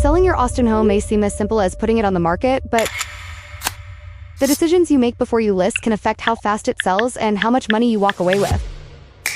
Selling your Austin home may seem as simple as putting it on the market, but the decisions you make before you list can affect how fast it sells and how much money you walk away with.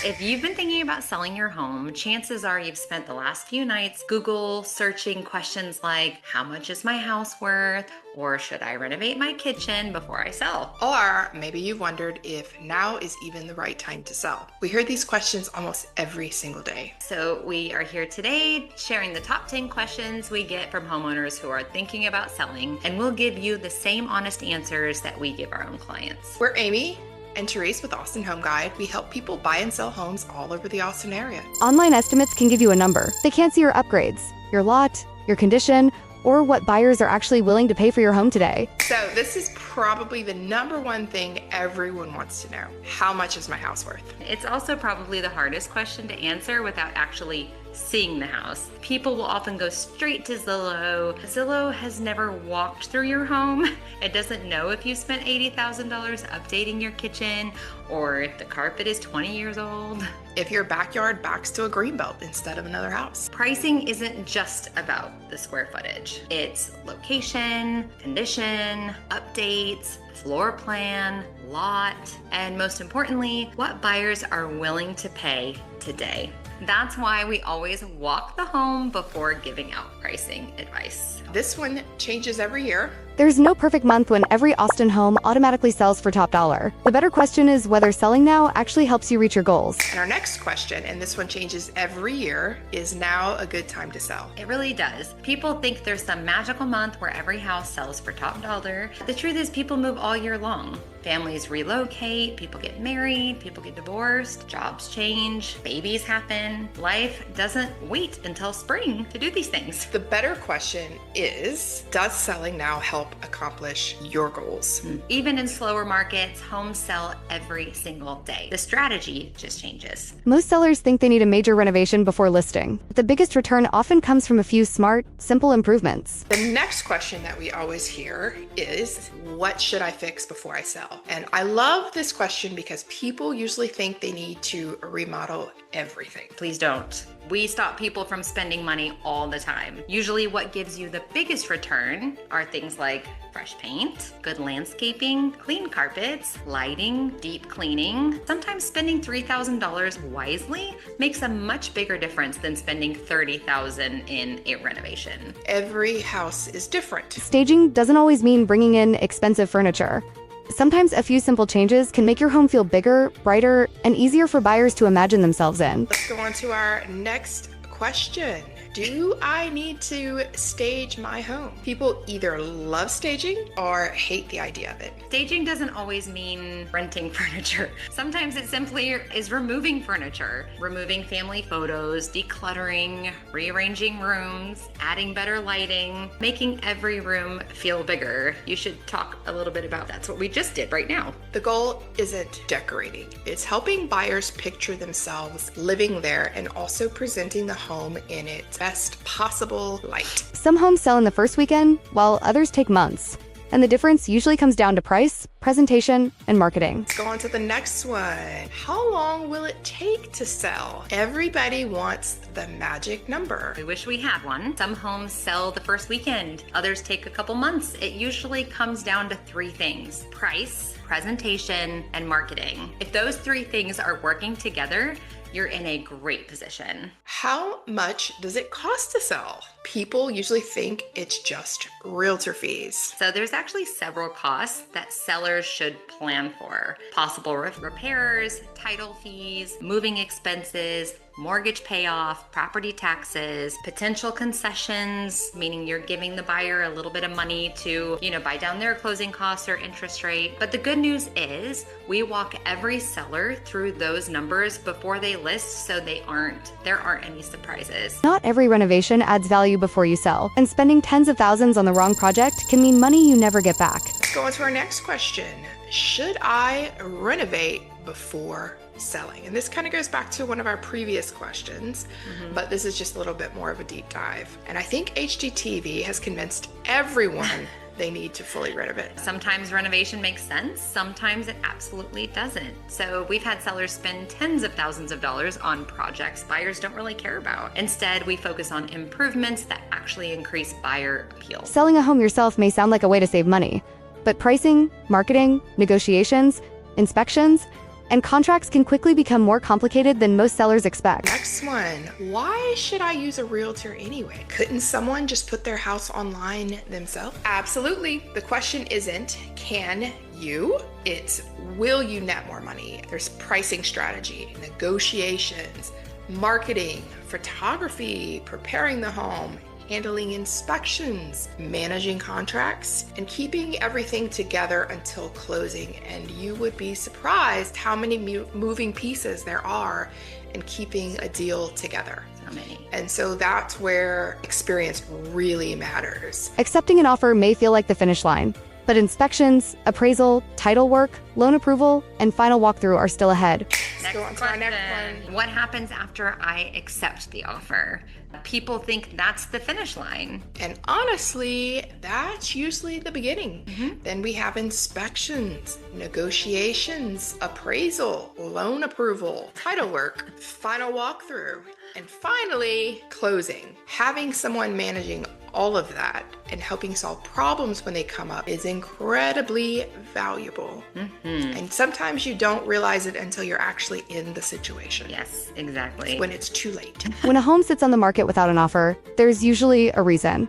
If you've been thinking about selling your home, chances are you've spent the last few nights Google searching questions like, how much is my house worth? Or should I renovate my kitchen before I sell? Or maybe you've wondered if now is even the right time to sell. We hear these questions almost every single day. So we are here today sharing the top 10 questions we get from homeowners who are thinking about selling, and we'll give you the same honest answers that we give our own clients. We're Amy and Therese with Austin Home Guide. We help people buy and sell homes all over the Austin area. Online estimates can give you a number. They can't see your upgrades, your lot, your condition, or what buyers are actually willing to pay for your home today. So this is probably the number one thing everyone wants to know. How much is my house worth? It's also probably the hardest question to answer without actually seeing the house. People will often go straight to Zillow. Zillow has never walked through your home. It doesn't know if you spent $80,000 updating your kitchen or if the carpet is 20 years old. If your backyard backs to a greenbelt instead of another house. Pricing isn't just about the square footage. It's location, condition, updates, floor plan, lot, and most importantly, what buyers are willing to pay today. That's why we always walk the home before giving out pricing advice. This one changes every year. There's no perfect month when every Austin home automatically sells for top dollar. The better question is whether selling now actually helps you reach your goals. And our next question, and this one changes every year, is now a good time to sell? It really does. People think there's some magical month where every house sells for top dollar. The truth is people move all year long. Families relocate, people get married, people get divorced, jobs change, babies happen. Life doesn't wait until spring to do these things. The better question is, does selling now help accomplish your goals? Even in slower markets, homes sell every single day. The strategy just changes. Most sellers think they need a major renovation before listing. The biggest return often comes from a few smart, simple improvements. The next question that we always hear is, what should I fix before I sell? And I love this question because people usually think they need to remodel everything. Please don't. We stop people from spending money all the time. Usually what gives you the biggest return are things like fresh paint, good landscaping, clean carpets, lighting, deep cleaning. Sometimes spending $3,000 wisely makes a much bigger difference than spending $30,000 in a renovation. Every house is different. Staging doesn't always mean bringing in expensive furniture. Sometimes a few simple changes can make your home feel bigger, brighter, and easier for buyers to imagine themselves in. Let's go on to our next question. Do I need to stage my home? People either love staging or hate the idea of it. Staging doesn't always mean renting furniture. Sometimes it simply is removing furniture, removing family photos, decluttering, rearranging rooms, adding better lighting, making every room feel bigger. You should talk a little bit about that's what we just did right now. The goal isn't decorating. It's helping buyers picture themselves living there and also presenting the home in its best possible light. Some homes sell in the first weekend, while others take months. And the difference usually comes down to price, presentation, and marketing. Let's go on to the next one. How long will it take to sell? Everybody wants the magic number. We wish we had one. Some homes sell the first weekend. Others take a couple months. It usually comes down to three things: price, presentation, and marketing. If those three things are working together, you're in a great position. How much does it cost to sell? People usually think it's just realtor fees. So there's actually several costs that sellers should plan for. Possible repairs, title fees, moving expenses, mortgage payoff, property taxes, potential concessions, meaning you're giving the buyer a little bit of money to, buy down their closing costs or interest rate. But the good news is we walk every seller through those numbers before they list, so there aren't any surprises. Not every renovation adds value before you sell, and spending tens of thousands on the wrong project can mean money you never get back. Let's go on to our next question. Should I renovate before selling? And this kind of goes back to one of our previous questions, but this is just a little bit more of a deep dive. And I think HGTV has convinced everyone they need to fully renovate. Sometimes renovation makes sense, sometimes it absolutely doesn't. So we've had sellers spend tens of thousands of dollars on projects buyers don't really care about. Instead, we focus on improvements that actually increase buyer appeal. Selling a home yourself may sound like a way to save money, but pricing, marketing, negotiations, inspections, and contracts can quickly become more complicated than most sellers expect. Next one, why should I use a realtor anyway? Couldn't someone just put their house online themselves? Absolutely. The question isn't, can you? It's, will you net more money? There's pricing strategy, negotiations, marketing, photography, preparing the home, handling inspections, managing contracts, and keeping everything together until closing. And you would be surprised how many moving pieces there are in keeping a deal together. So many. And so that's where experience really matters. Accepting an offer may feel like the finish line, but inspections, appraisal, title work, loan approval, and final walkthrough are still ahead. Let's go on to our next one. What happens after I accept the offer? People think that's the finish line. And honestly, that's usually the beginning. Then we have inspections, negotiations, appraisal, loan approval, title work, final walkthrough, and finally, closing. Having someone managing all of that and helping solve problems when they come up is incredibly valuable. And sometimes you don't realize it until you're actually in the situation. Yes, exactly. When it's too late. When a home sits on the market without an offer, there's usually a reason.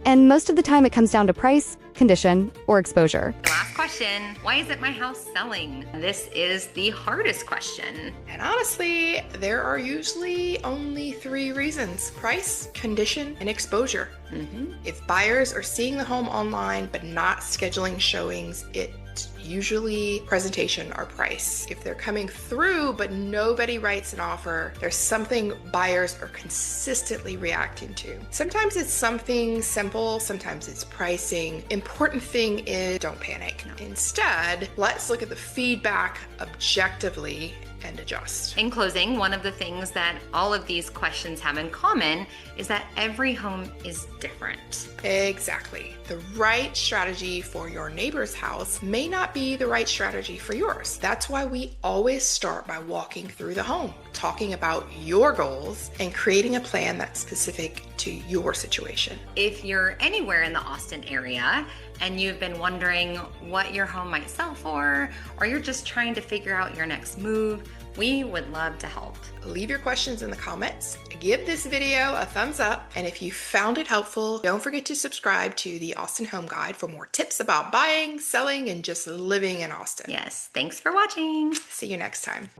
And most of the time it comes down to price, condition, or exposure. Last question, why isn't my house selling? This is the hardest question. And honestly, there are usually only 3 reasons: price, condition, and exposure. If buyers are seeing the home online but not scheduling showings, it's usually presentation or price. If they're coming through but nobody writes an offer, there's something buyers are consistently reacting to. Sometimes it's something simple, sometimes it's pricing. Important thing is, don't panic. Instead, let's look at the feedback objectively and adjust. In closing, one of the things that all of these questions have in common is that every home is different. Exactly. The right strategy for your neighbor's house may not be the right strategy for yours. That's why we always start by walking through the home, talking about your goals, and creating a plan that's specific to your situation. If you're anywhere in the Austin area and you've been wondering what your home might sell for, or you're just trying to figure out your next move, we would love to help. Leave your questions in the comments, give this video a thumbs up, and if you found it helpful, don't forget to subscribe to the Austin Home Guide for more tips about buying, selling, and just living in Austin. Yes, thanks for watching. See you next time.